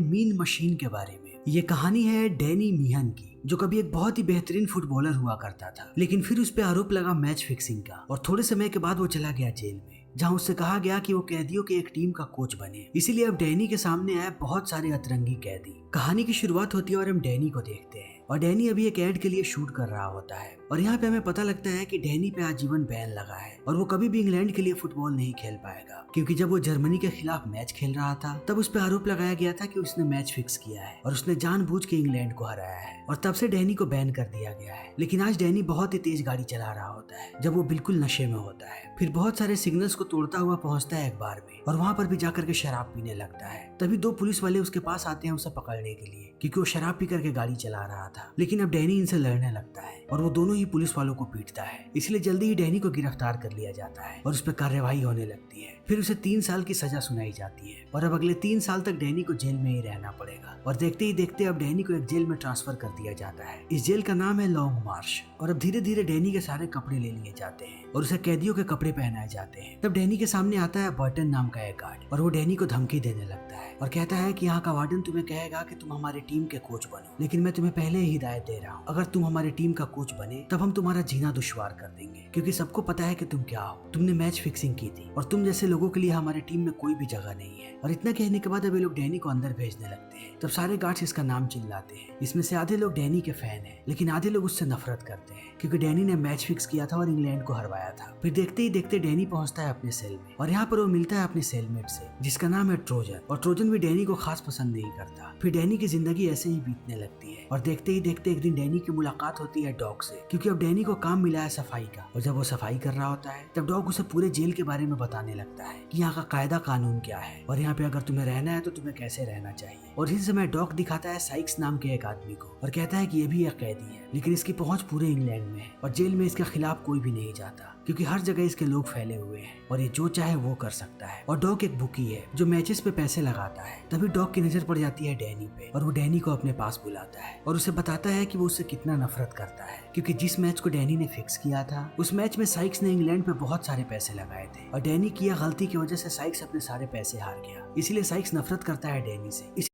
Mean machine के बारे में। ये कहानी है डैनी मीहन की, जो कभी एक बहुत ही बेहतरीन फुटबॉलर हुआ करता था, लेकिन फिर उस पर आरोप लगा मैच फिक्सिंग का और थोड़े समय के बाद वो चला गया जेल में, जहां उससे कहा गया कि वो कैदियों के एक टीम का कोच बने। इसीलिए अब डैनी के सामने आए बहुत सारे अतरंगी कैदी। कहानी की शुरुआत होती है और हम डैनी को देखते हैं, और डैनी अभी एक एड के लिए शूट कर रहा होता है और यहाँ पे हमें पता लगता है कि डैनी पे आजीवन बैन लगा है और वो कभी भी इंग्लैंड के लिए फुटबॉल नहीं खेल पाएगा, क्योंकि जब वो जर्मनी के खिलाफ मैच खेल रहा था तब उस पर आरोप लगाया गया था कि उसने मैच फिक्स किया है और उसने जानबूझ के इंग्लैंड को हराया है, और तब से डैनी को बैन कर दिया गया है। लेकिन आज डैनी बहुत ही तेज गाड़ी चला रहा होता है जब वो बिल्कुल नशे में होता है, फिर बहुत सारे सिग्नल्स को तोड़ता हुआ पहुंचता है एक बार में और वहाँ पर भी जाकर के शराब पीने लगता है। तभी दो पुलिस वाले उसके पास आते हैं उसे पकड़ने के लिए, क्योंकि वो शराब पी करके गाड़ी चला रहा था। लेकिन अब डैनी इनसे लड़ने लगता है और वो दोनों ही पुलिस वालों को पीटता है, इसलिए जल्दी ही डैनी को गिरफ्तार कर लिया जाता है और उस पर कार्यवाही होने लगती है। फिर उसे 3 साल की सजा सुनाई जाती है और अब अगले 3 साल तक डैनी को जेल में ही रहना पड़ेगा। और देखते ही देखते अब डैनी को एक जेल में ट्रांसफर कर दिया जाता है। इस जेल का नाम है लॉन्ग मार्श। और अब धीरे धीरे डैनी के सारे कपड़े ले लिए जाते हैं और उसे कैदियों के कपड़े पहनाए जाते हैं। तब डैनी के सामने आता है बर्टन नाम का एक गार्ड और वो डैनी को धमकी देने लगता है और कहता है कि यहाँ का वार्डन तुम्हें कहेगा कि तुम हमारे टीम के कोच बनो, लेकिन मैं तुम्हें पहले ही हिदायत दे रहा हूँ, अगर तुम हमारी टीम का कोच बने तब हम तुम्हारा जीना दुश्वार कर देंगे, क्योंकि सबको पता है कि तुम क्या हो, तुमने मैच फिक्सिंग की थी और तुम जैसे लोगों के लिए हमारे टीम में कोई भी जगह नहीं है। और इतना कहने के बाद अब ये लोग डैनी को अंदर भेजने लगते हैं। तब सारे गार्ड्स इसका नाम चिल्लाते हैं। इसमें से आधे लोग डैनी के फैन हैं, लेकिन आधे लोग उससे नफरत करते हैं, क्योंकि डैनी ने मैच फिक्स किया था और इंग्लैंड को हरवाया था। फिर देखते ही देखते डैनी पहुंचता है अपने सेल में और यहाँ पर वो मिलता है अपने सेलमेट से, जिसका नाम है ट्रोजन। और ट्रोजन भी डैनी को खास पसंद नहीं करता। फिर डैनी की जिंदगी ऐसे ही बीतने लगती है और देखते ही देखते एक दिन डैनी की मुलाकात होती है डॉग से, क्योंकि अब डैनी को काम मिला है सफाई का। और जब वो सफाई कर रहा होता है तब डॉग उसे पूरे जेल के बारे में बताने लगता है कि यहाँ का कायदा कानून क्या है और यहाँ पे अगर तुम्हें रहना है तो तुम्हें कैसे रहना चाहिए। और इसी समय डॉग दिखाता है साइक्स नाम के एक आदमी को और कहता है कि ये भी एक कैदी है, लेकिन इसकी पहुंच पूरे इंग्लैंड में है और जेल में इसके खिलाफ कोई भी नहीं जाता, क्योंकि हर जगह इसके लोग फैले हुए हैं और ये जो चाहे वो कर सकता है। और डॉग एक बुकी है जो मैचेस पे पैसे लगाता है। तभी डॉग की नजर पड़ जाती है डैनी पे और वो डैनी को अपने पास बुलाता है और उसे बताता है कि वो उससे कितना नफरत करता है, क्योंकि जिस मैच को डैनी ने फिक्स किया था उस मैच में साइक्स ने इंग्लैंड पे बहुत सारे पैसे लगाए थे और डैनी की गलती की वजह से साइक्स अपने सारे पैसे हार गया। इसीलिए साइक्स नफरत करता है डैनी से।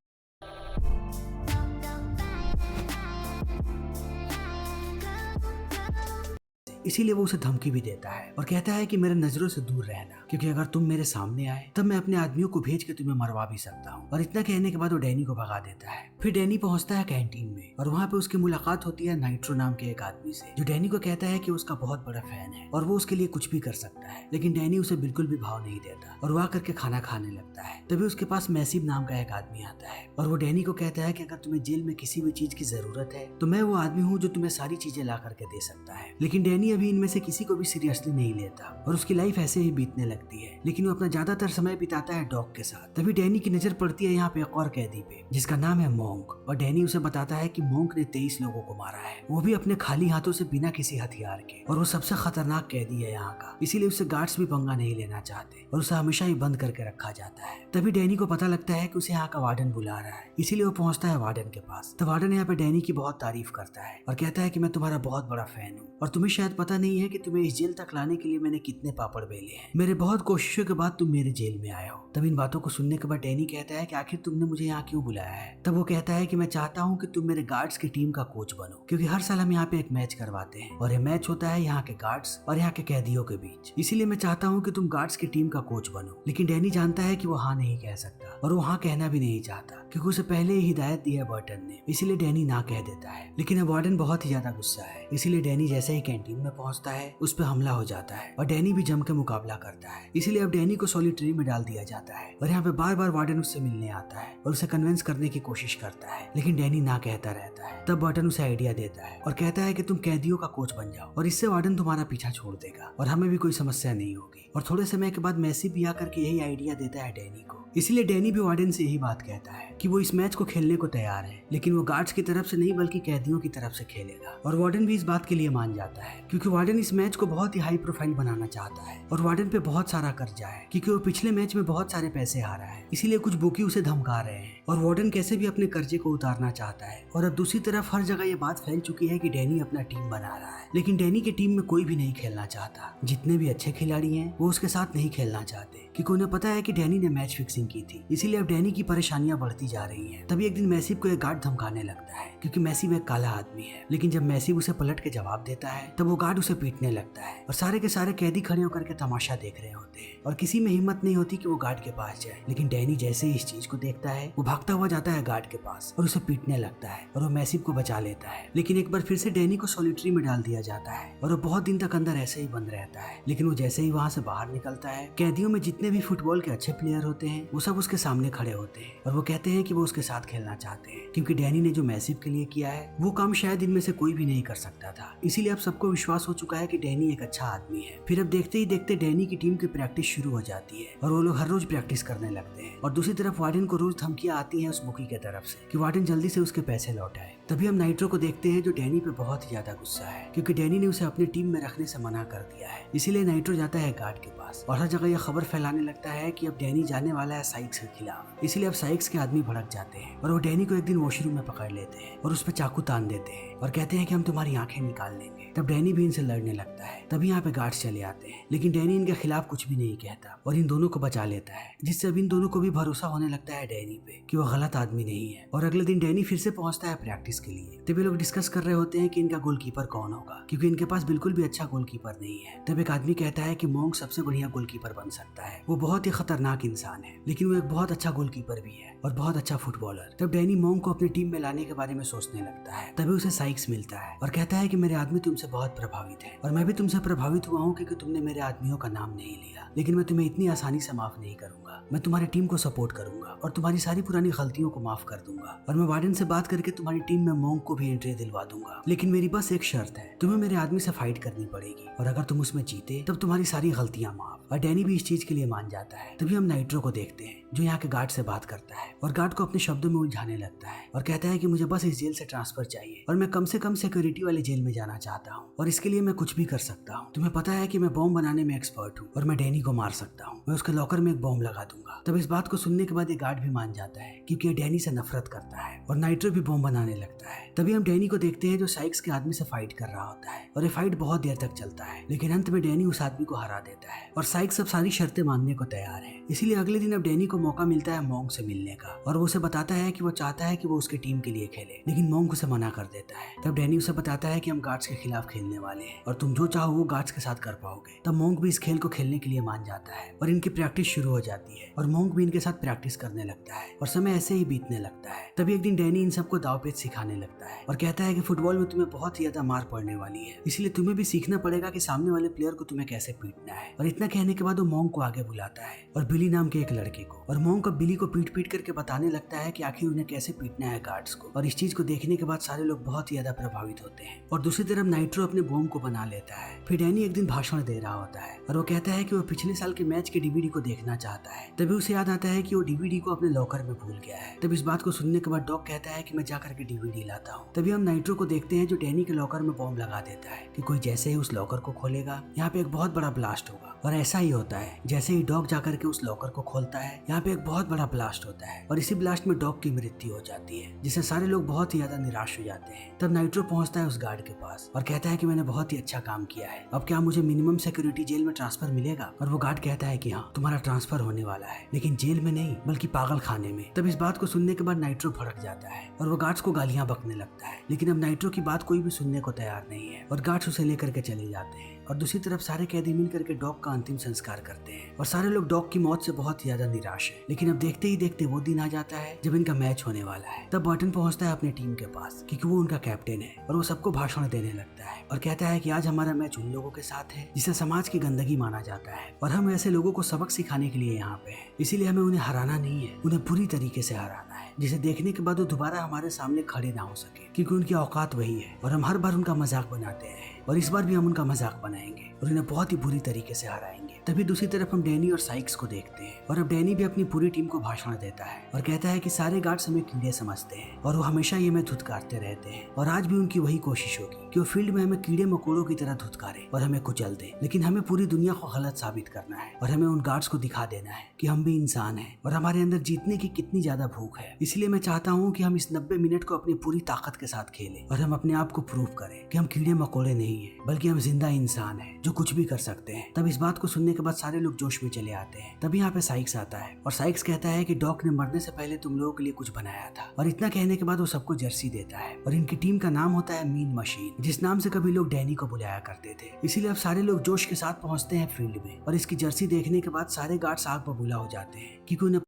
इसीलिए वो उसे धमकी भी देता है और कहता है कि मेरे नजरों से दूर रहना, क्योंकि अगर तुम मेरे सामने आए तब मैं अपने आदमियों को भेज के तुम्हें मरवा भी सकता हूँ। और इतना कहने के बाद वो डैनी को भगा देता है। फिर डैनी पहुंचता है कैंटीन में और वहाँ पे उसकी मुलाकात होती है नाइट्रो नाम के एक आदमी से, जो डैनी को कहता है कि उसका बहुत बड़ा फैन है और वो उसके लिए कुछ भी कर सकता है। लेकिन डैनी उसे बिल्कुल भी भाव नहीं देता और वह करके खाना खाने लगता है। तभी उसके पास मैसिव नाम का एक आदमी आता है और वो डैनी को कहता है कि अगर तुम्हें जेल में किसी भी चीज की जरूरत है तो मैं वो आदमी हूँ जो तुम्हें सारी चीजें ला करके दे सकता है। लेकिन डैनी अभी इनमें से किसी को भी सीरियसली नहीं लेता और उसकी लाइफ ऐसे ही बीतने लगती है, लेकिन वो अपना ज्यादातर समय बिताता है डॉग के साथ। तभी डैनी की नजर पड़ती है यहाँ पे एक और कैदी पे, जिसका नाम है मोंक। और डैनी उसे बताता है कि मोंक ने 23 लोगों को मारा है, वो भी अपने खाली हाथों से बिना किसी हथियार के, और वो सबसे खतरनाक कैदी है यहाँ का। इसीलिए उससे गार्ड्स भी पंगा नहीं लेना चाहते और उसे हमेशा ही बंद करके रखा जाता है। तभी डैनी को पता लगता है कि उसे यहाँ का वार्डन बुला रहा है, इसीलिए वो पहुंचता है वार्डन के पास। तो वार्डन यहाँ पे डैनी की बहुत तारीफ करता है और कहता है कि मैं तुम्हारा बहुत बड़ा फैन हूँ और तुम्हें शायद पता नहीं है कि तुम्हें इस जेल तक लाने के लिए मैंने कितने पापड़ बेले हैं। मेरे बहुत कोशिशों के बाद तुम मेरे जेल में आए हो। तब इन बातों को सुनने के बाद डैनी कहता है कि आखिर तुमने मुझे यहाँ क्यों बुलाया है। तब वो कहता है कि मैं चाहता हूँ कि तुम मेरे गार्ड्स की टीम का कोच बनो, क्योंकि हर साल हम यहाँ पे एक मैच करवाते हैं और ये मैच होता है यहाँ के गार्ड्स और यहाँ के कैदियों के बीच। इसीलिए मैं चाहता हूँ कि तुम गार्ड्स की टीम का कोच बनो। लेकिन डैनी जानता है कि वो हाँ नहीं कह सकता और वो हाँ कहना भी नहीं चाहता, क्योंकि उसे पहले ही हिदायत दी है बर्टन ने। इसीलिए डैनी ना कह देता है। लेकिन अब वार्डन बहुत ही ज्यादा गुस्सा है, इसीलिए डैनी जैसे ही कैंटीन में पहुंचता है उस पर हमला हो जाता है और डैनी भी जम के मुकाबला करता है। इसीलिए अब डैनी को सॉलिटरी में डाल दिया जाता है और यहाँ पे बार बार वार्डन उससे मिलने आता है और उसे कन्विंस करने की कोशिश करता है, लेकिन डैनी ना कहता रहता है। तब बर्टन उसे आइडिया देता है और कहता है कि तुम कैदियों का कोच बन जाओ और इससे वार्डन तुम्हारा पीछा छोड़ देगा और हमें भी कोई समस्या नहीं होगी। और थोड़े समय के बाद मैसी भी आकर के यही आइडिया देता है डैनी को। इसीलिए डैनी भी वार्डन से यही बात कहता है कि वो इस मैच को खेलने को तैयार है, लेकिन वो गार्ड्स की तरफ से नहीं बल्कि कैदियों की तरफ से खेलेगा। और वार्डन भी इस बात के लिए मान जाता है, क्योंकि क्योंकि वार्डन इस मैच को बहुत ही हाई प्रोफाइल बनाना चाहता है और वार्डन पे बहुत सारा कर्जा है क्योंकि वो पिछले मैच में बहुत सारे पैसे हारा है, इसीलिए कुछ बुकी उसे धमका रहे हैं और वार्डन कैसे भी अपने कर्जे को उतारना चाहता है। और अब दूसरी तरफ हर जगह ये बात फैल चुकी है कि डैनी अपना टीम बना रहा है, लेकिन डैनी की टीम में कोई भी नहीं खेलना चाहता। जितने भी अच्छे खिलाड़ी हैं वो उसके साथ नहीं खेलना चाहते क्योंकि उन्हें पता है कि डैनी ने मैच फिक्सिंग की थी, इसीलिए अब डैनी की परेशानियां बढ़ती जा रही हैं। तभी एक दिन मैसिव को एक गार्ड धमकाने लगता है क्योंकि मैसिव एक काला आदमी है, लेकिन जब मैसिव उसे पलट के जवाब देता है तब वो गार्ड उसे पीटने लगता है और सारे के सारे कैदी खड़े होकर के तमाशा देख रहे होते हैं और किसी में हिम्मत नहीं होती कि वो गार्ड के पास जाए। लेकिन डैनी जैसे ही इस चीज को देखता है वो भागता हुआ जाता है गार्ड के पास और उसे पीटने लगता है और वो मैसिव को बचा लेता है। लेकिन एक बार फिर से डैनी को सॉलिटरी में डाल दिया जाता है और वो बहुत दिन तक अंदर ऐसे ही बंद रहता है। लेकिन वो जैसे ही वहाँ से बाहर निकलता है, कैदियों में जितने भी फुटबॉल के अच्छे प्लेयर होते हैं वो सब उसके सामने खड़े होते हैं और वो कहते हैं कि वो उसके साथ खेलना चाहते हैं क्योंकि डैनी ने जो मैसिव के लिए किया है वो काम शायद इनमें से कोई भी नहीं कर सकता था। इसीलिए अब सबको विश्वास हो चुका है कि डैनी एक अच्छा आदमी है। फिर अब देखते ही देखते डैनी की टीम की प्रैक्टिस शुरू हो जाती है और वो लोग हर रोज प्रैक्टिस करने लगते हैं और दूसरी तरफ वार्डन को रोज धमकियां आती हैं उस बुकी की तरफ से कि वार्डन जल्दी से उसके पैसे लौटाए। तभी हम नाइट्रो को देखते हैं जो डैनी पे बहुत ही ज्यादा गुस्सा है क्योंकि डैनी ने उसे अपनी टीम में रखने से मना कर दिया है। इसीलिए नाइट्रो जाता है गार्ड के पास और हर जगह यह खबर फैलाने लगता है कि अब डैनी जाने वाला है साइक्स के खिलाफ। इसीलिए अब साइक्स के आदमी भड़क जाते हैं और वो डैनी को एक दिन वॉशरूम में पकड़ लेते हैं और उस पर चाकू तान देते हैं और कहते हैं कि हम तुम्हारी आंखें निकाल लेंगे। तब डैनी भी इनसे लड़ने लगता है। तभी यहाँ पे गार्ड्स चले आते हैं, लेकिन डैनी इनके खिलाफ कुछ भी नहीं कहता और इन दोनों को बचा लेता है, जिससे अब इन दोनों को भी भरोसा होने लगता है डैनी पे कि वो गलत आदमी नहीं है। और अगले दिन डैनी फिर से पहुंचता है प्रैक्टिस के लिए। तभी लोग डिस्कस कर रहे होते हैं कि इनका गोलकीपर कौन होगा क्योंकि इनके पास बिल्कुल भी अच्छा गोलकीपर नहीं है। तब एक आदमी कहता है कि मोंग सबसे बढ़िया गोलकीपर बन सकता है, वो बहुत ही खतरनाक इंसान है लेकिन वो एक बहुत अच्छा गोलकीपर भी है और बहुत अच्छा फुटबॉलर। तब डैनी मोंग को अपनी टीम में लाने के बारे में सोचने लगता है। तभी उसे साइक्स मिलता है और कहता है कि मेरे आदमी तुमसे बहुत प्रभावित है और मैं भी तुमसे प्रभावित हुआ हूँ क्योंकि तुमने मेरे आदमियों का नाम नहीं लिया, लेकिन मैं तुम्हें इतनी आसानी से माफ नहीं करूंगा। मैं तुम्हारी टीम को सपोर्ट करूंगा और तुम्हारी सारी पुरानी गलतियों को माफ कर दूंगा और मैं वार्डन से बात करके तुम्हारी टीम में मोंग को भी एंट्री दिलवा दूंगा। लेकिन मेरी बस एक शर्त है, तुम्हें मेरे आदमी से फाइट करनी पड़ेगी और अगर तुम उसमें जीते तब तुम्हारी सारी गलतियां माफ। और डैनी भी इस चीज के लिए मान जाता है। तभी हम नाइट्रो को देखते हैं जो यहाँ के गार्ड से बात करता है और गार्ड को अपने शब्दों में उलझाने लगता है और कहता है कि मुझे बस इस जेल से ट्रांसफर चाहिए और मैं कम से कम सिक्योरिटी वाले जेल में जाना चाहता हूँ और इसके लिए मैं कुछ भी कर सकता हूँ। तुम्हें पता है कि मैं बॉम्ब बनाने में एक्सपर्ट हूँ और मैं डैनी को मार सकता हूँ, मैं उसके लॉकर में एक बॉम्ब लगा दूंगा। तब इस बात को सुनने के बाद ये गार्ड भी मान जाता है क्योंकि ये डैनी से नफरत करता है और नाइट्रो भी बॉम्ब बनाने लगता है। तभी हम डैनी को देखते हैं जो साइक्स के आदमी से फाइट कर रहा होता है और ये फाइट बहुत देर तक चलता है, लेकिन अंत में डैनी उस आदमी को हरा देता है और साइक्स अब सारी शर्तें मानने को तैयार है। इसीलिए अगले दिन अब डैनी को मौका मिलता है मोंग से मिलने का और वो उसे बताता है कि वो चाहता है कि वो उसके टीम के लिए खेले, लेकिन मोंग उसे मना कर देता है। तब डैनी उसे बताता है कि हम गार्ड्स के खिलाफ खेलने वाले हैं और तुम जो चाहो वो गार्ड्स के साथ कर पाओगे। तब मोंग भी इस खेल को खेलने के लिए मान जाता है और इनकी प्रैक्टिस शुरू हो जाती है और मोंग भी इनके साथ प्रैक्टिस करने लगता है और समय ऐसे ही बीतने लगता है। तभी एक दिन डैनी इन सबको दावपेच सिखाने लगता है और कहता है कि फुटबॉल में तुम्हें बहुत ही ज्यादा मार पड़ने वाली है, इसलिए तुम्हें भी सीखना पड़ेगा कि सामने वाले प्लेयर को तुम्हें कैसे पीटना है। और इतना कहने के बाद वो मोंग को आगे बुलाता है और बिली नाम के एक लड़के को, और मोंग को बिली को पीट पीट करके बताने लगता है कि आखिर उन्हें कैसे पीटना है गार्ड्स को। और इस चीज को देखने के बाद सारे लोग बहुत ही ज्यादा प्रभावित होते हैं और दूसरी तरफ नाइट्रो अपने बॉम्ब को बना लेता है। फिर डैनी एक दिन भाषण दे रहा होता है और वो कहता है कि वो पिछले साल के मैच के डीवीडी को देखना चाहता है। तभी उसे याद आता है कि वो डीवीडी को अपने लॉकर में भूल गया है। तब इस बात को सुनने के बाद डॉग कहता है कि मैं जाकर के डीवीडी लाता हूँ। तभी हम नाइट्रो को देखते हैं जो डैनी के लॉकर में बॉम्ब लगा देता है कि कोई जैसे ही उस लॉकर को खोलेगा यहाँ पे एक बहुत बड़ा ब्लास्ट होगा। और ऐसा ही होता है, जैसे ही डॉग जाकर के उस लॉकर को खोलता है यहाँ पे एक बहुत बड़ा ब्लास्ट होता है और इसी ब्लास्ट में डॉग की मृत्यु हो जाती है, जिससे सारे लोग बहुत ही ज्यादा निराश हो जाते हैं। तब नाइट्रो पहुंचता है उस गार्ड के पास और कहता है कि मैंने बहुत ही अच्छा काम किया है, अब क्या मुझे मिनिमम सिक्योरिटी जेल में ट्रांसफर मिलेगा? और वो गार्ड कहता है कि हाँ, तुम्हारा ट्रांसफर होने वाला है, लेकिन जेल में नहीं बल्कि पागल खाने में। तब इस बात को सुनने के बाद नाइट्रो भड़क जाता है और वो गार्ड्स को गालियां बकने लगता है, लेकिन अब नाइट्रो की बात कोई भी सुनने को तैयार नहीं है और गार्ड्स उसे लेकर के चले जाते हैं। और दूसरी तरफ सारे कैदी मिल करके डॉग का अंतिम संस्कार करते हैं और सारे लोग डॉग की मौत से बहुत ही ज्यादा निराश है। लेकिन अब देखते ही देखते वो दिन आ जाता है जब इनका मैच होने वाला है। तब बर्टन पहुंचता है अपनी टीम के पास क्योंकि वो उनका कैप्टन है और वो सबको भाषण देने लगता है और कहता है कि आज हमारा मैच उन लोगों के साथ है जिसे समाज की गंदगी माना जाता है और हम ऐसे लोगों को सबक सिखाने के लिए यहाँ पे हैं। इसीलिए हमें उन्हें हराना नहीं है, उन्हें बुरी तरीके से हराना है, जिसे देखने के बाद वो दोबारा हमारे सामने खड़े ना हो सके क्योंकि उनकी औकात वही है और हम हर बार उनका मजाक बनाते हैं। और इस बार भी हम उनका मजाक बनाएंगे और इन्हें बहुत ही बुरी तरीके से हराएंगे। तभी दूसरी तरफ हम डैनी और साइक्स को देखते हैं और अब डैनी भी अपनी पूरी टीम को भाषण देता है और कहता है कि सारे गार्ड्स हमें कीड़े समझते हैं और वो हमेशा ये हमें धुतकारते रहते हैं और आज भी उनकी वही कोशिश होगी कि वो फील्ड में हमें कीड़े मकोड़ों की तरह धुतकारे और हमें कुचल दे। लेकिन हमें पूरी दुनिया को गलत साबित करना है और हमें उन गार्ड्स को दिखा देना है कि हम भी इंसान हैं और हमारे अंदर जीतने की कितनी ज्यादा भूख है। इसलिए मैं चाहता हूँ कि हम इस 90 मिनट को अपनी पूरी ताकत के साथ खेलें और हम अपने आप को प्रूव करें कि हम कीड़े मकोड़े नहीं है बल्कि हम जिंदा इंसान हैं जो कुछ भी कर सकते हैं। तब इस बात को सुनने के बाद सारे लोग जोश में चले आते हैं। तभी यहाँ पे साइक्स आता है और साइक्स कहता है कि डॉक ने मरने से पहले तुम लोगों के लिए कुछ बनाया था और इतना कहने के बाद वो सबको जर्सी देता है और इनकी टीम का नाम होता है मीन मशीन, जिस नाम से कभी लोग डैनी को बुलाया करते थे। इसीलिए अब सारे लोग जोश के साथ पहुंचते हैं फील्ड में और इसकी जर्सी देखने के बाद सारे गार्ड्स आग बबूला हो जाते हैं क्योंकि उन्हें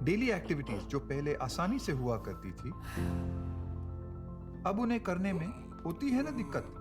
डेली एक्टिविटीज जो पहले आसानी से हुआ करती थी अब उन्हें करने में होती है ना दिक्कत।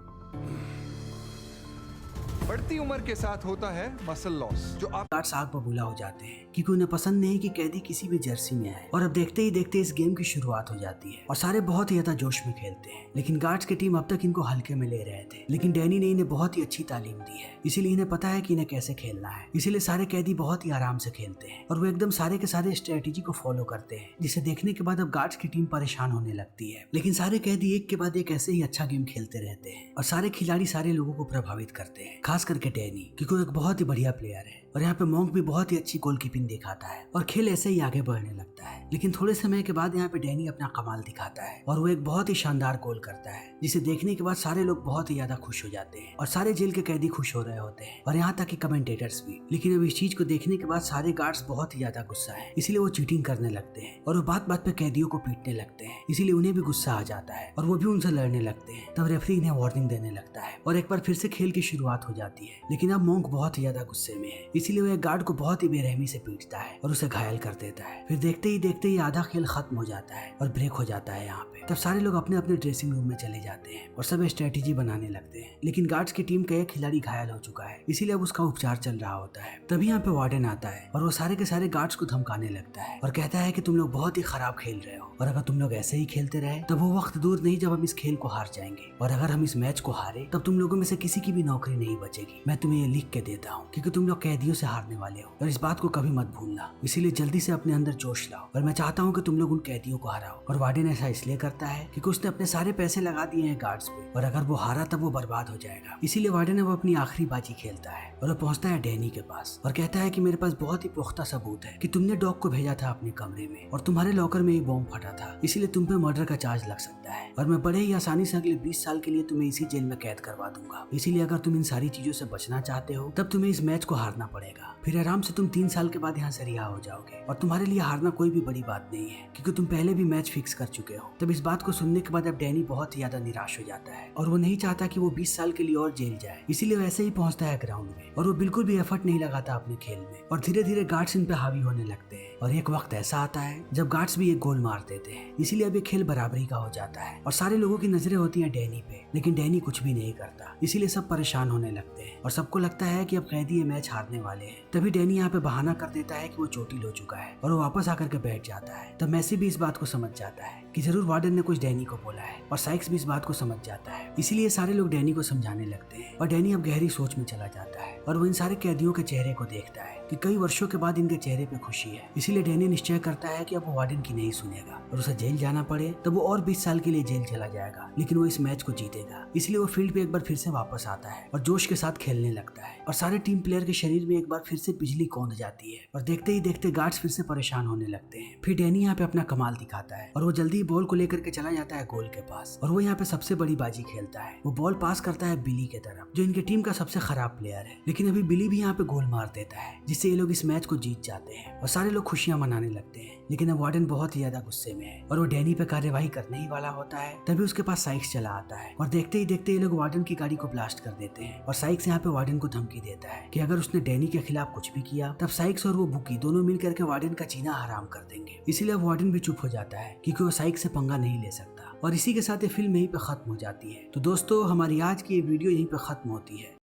बढ़ती उम्र के साथ होता है मसल लॉस जो आप गार्ड्स आग बबूला हो जाते हैं क्योंकि उन्हें पसंद नहीं कि कैदी किसी भी जर्सी में आए। और अब देखते ही देखते इस गेम की शुरुआत हो जाती है और सारे बहुत ही ज्यादा जोश में खेलते हैं। लेकिन गार्ड्स की टीम अब तक इनको हल्के में ले रहे थे, लेकिन डैनी ने इन्हें बहुत ही अच्छी तालीम दी है, इसीलिए इन्हें पता है कि इन्हें कैसे खेलना है। इसीलिए सारे कैदी बहुत ही आराम से खेलते हैं और वो एकदम सारे के सारे स्ट्रेटेजी को फॉलो करते हैं, जिसे देखने के बाद अब गार्ड्स की टीम परेशान होने लगती है। लेकिन सारे कैदी एक के बाद एक ऐसे ही अच्छा गेम खेलते रहते हैं और सारे खिलाड़ी सारे लोगों को प्रभावित करते हैं, खास करके डैनी क्योंकि वो एक बहुत ही बढ़िया प्लेयर है। और यहाँ पे मॉन्क भी बहुत ही अच्छी गोलकीपिंग दिखाता है और खेल ऐसे ही आगे बढ़ने लगता है। लेकिन थोड़े समय के बाद यहाँ पे डैनी अपना कमाल दिखाता है और वो एक बहुत ही शानदार गोल करता है, जिसे देखने के बाद सारे लोग बहुत ही ज्यादा खुश हो जाते हैं और सारे जेल के कैदी खुश हो रहे होते हैं और यहाँ तक कि कमेंटेटर्स भी। लेकिन अब इस चीज को देखने के बाद सारे गार्ड्स बहुत ही ज्यादा गुस्सा है, इसलिए वो चीटिंग करने लगते हैं और वो बात बात पे कैदियों को पीटने लगते हैं, इसीलिए उन्हें भी गुस्सा आ जाता है और वो भी उनसे लड़ने लगते हैं। तब रेफरी इन्हें वार्निंग देने लगता है और एक बार फिर से खेल की शुरुआत हो जाती है। लेकिन अब मॉन्क बहुत ही ज्यादा गुस्से में है, इसीलिए वो एक गार्ड को बहुत ही बेरहमी से पीटता है और उसे घायल कर देता है। फिर देखते ही आधा खेल खत्म हो जाता है और ब्रेक हो जाता है। यहाँ पे तब सारे लोग अपने अपने ड्रेसिंग रूम में चले जाते हैं और सब स्ट्रेटेजी बनाने लगते हैं। लेकिन गार्ड्स की टीम का एक खिलाड़ी घायल हो चुका है, इसीलिए अब उसका उपचार चल रहा होता है। तभी यहाँ पे वार्डन आता है और वो सारे के सारे गार्ड्स को धमकाने लगता है और कहता है कि तुम लोग बहुत ही खराब खेल रहे हो और अगर तुम लोग ऐसे ही खेलते रहे तब वो वक्त दूर नहीं जब हम इस खेल को हार जाएंगे और अगर हम इस मैच को हारे तब तुम लोगों में से किसी की भी नौकरी नहीं बचेगी। मैं तुम्हें ये लिख के देता हूँ क्योंकि तुम लोग कैदियों से हारने वाले हो और इस बात को कभी मत भूलना, इसीलिए जल्दी से अपने अंदर जोश लाओ और मैं चाहता हूँ कि तुम लोग उन कैदियों को हराओ। और वार्डन ऐसा इसलिए करता है क्योंकि उसने अपने सारे पैसे लगा दिए हैं गार्ड्स पे और अगर वो हारा तब वो बर्बाद हो जाएगा। इसीलिए वार्डन वो अपनी आखिरी बाजी खेलता है और वो पहुंचता है डैनी के पास और कहता है कि मेरे पास बहुत ही पुख्ता सबूत है कि तुमने डॉग को भेजा था अपने कमरे में और तुम्हारे लॉकर में एक बॉम्ब फटा था, इसीलिए तुम पे मर्डर का चार्ज लग सकता है और मैं बड़े ही आसानी से अगले 20 साल के लिए तुम्हें इसी जेल में कैद करवा दूंगा। इसीलिए अगर तुम इन सारी चीजों से बचना चाहते हो तब तुम्हें इस मैच को हारना पड़ेगा, फिर आराम से तुम 3 साल के बाद यहाँ से रिहा हो जाओगे और तुम्हारे लिए हारना कोई भी बड़ी बात नहीं है क्योंकि तुम पहले भी मैच फिक्स कर चुके हो। तब इस बात को सुनने के बाद अब डैनी बहुत ही ज्यादा निराश हो जाता है और वो नहीं चाहता कि वो 20 साल के लिए और जेल जाए, इसीलिए वैसे ही पहुंचता है ग्राउंड में और वो बिल्कुल भी एफर्ट नहीं लगाता अपने खेल में और धीरे धीरे गार्ड्स इन पे हावी होने लगते हैं। और एक वक्त ऐसा आता है जब गार्ड्स भी एक गोल मार देते हैं, इसीलिए अब ये खेल बराबरी का हो जाता है और सारे लोगों की नजरें होती हैं डैनी पे, लेकिन डैनी कुछ भी नहीं करता, इसीलिए सब परेशान होने लगते हैं और सबको लगता है कि अब कैदी ये मैच हारने वाले हैं। तभी डैनी यहाँ पे बहाना कर देता है कि वो चोटिल हो चुका है और वो वापस आकर के बैठ जाता है। तब मैसी भी इस बात को समझ जाता है कि जरूर वार्डन ने कुछ डैनी को बोला है और साइक्स भी इस बात को समझ जाता है, इसीलिए सारे लोग डैनी को समझाने लगते हैं और डैनी अब गहरी सोच में चला जाता है और वो इन सारे कैदियों के चेहरे को देखता है कि कई वर्षों के बाद इनके चेहरे पे खुशी है। इसीलिए डैनी निश्चय करता है कि अब वो वार्डन की नहीं सुनेगा और उसे जेल जाना पड़े तब वो और 20 साल के लिए जेल चला जाएगा, लेकिन वो इस मैच को जीतेगा। इसलिए वो फील्ड पे एक बार फिर से वापस आता है और जोश के साथ खेलने लगता है और सारे टीम प्लेयर के शरीर में एक बार फिर से बिजली कौंध जाती है और देखते ही देखते गार्ड्स फिर से परेशान होने लगते हैं। फिर डैनी यहाँ पे अपना कमाल दिखाता है और वो जल्दी बॉल को लेकर के चला जाता है गोल के पास और वो यहाँ पे सबसे बड़ी बाजी खेलता है। वो बॉल पास करता है बिली के तरफ जो इनकी टीम का सबसे खराब प्लेयर है, लेकिन अभी बिली भी यहाँ पे गोल मार देता है जिससे ये लोग इस मैच को जीत जाते हैं और सारे लोग खुशियां मनाने लगते हैं। लेकिन अब वार्डन बहुत ही ज्यादा गुस्से में है और वो डैनी पे कार्यवाही करने ही वाला होता है। तभी उसके पास साइक्स चला आता है और देखते ही देखते ये लोग वार्डन की गाड़ी को ब्लास्ट कर देते हैं और साइक्स यहाँ पे वार्डन को धमकी देता है कि अगर उसने डैनी के खिलाफ कुछ भी किया तब साइक्स और वो बुकी दोनों मिल करके वार्डन का जीना हराम कर देंगे। इसीलिए वार्डन भी चुप हो जाता है क्योंकि वो साइक्स से पंगा नहीं ले सकता और इसी के साथ ये फिल्म यहीं पे खत्म हो जाती है। तो दोस्तों हमारी आज की ये वीडियो यहीं पे खत्म होती है।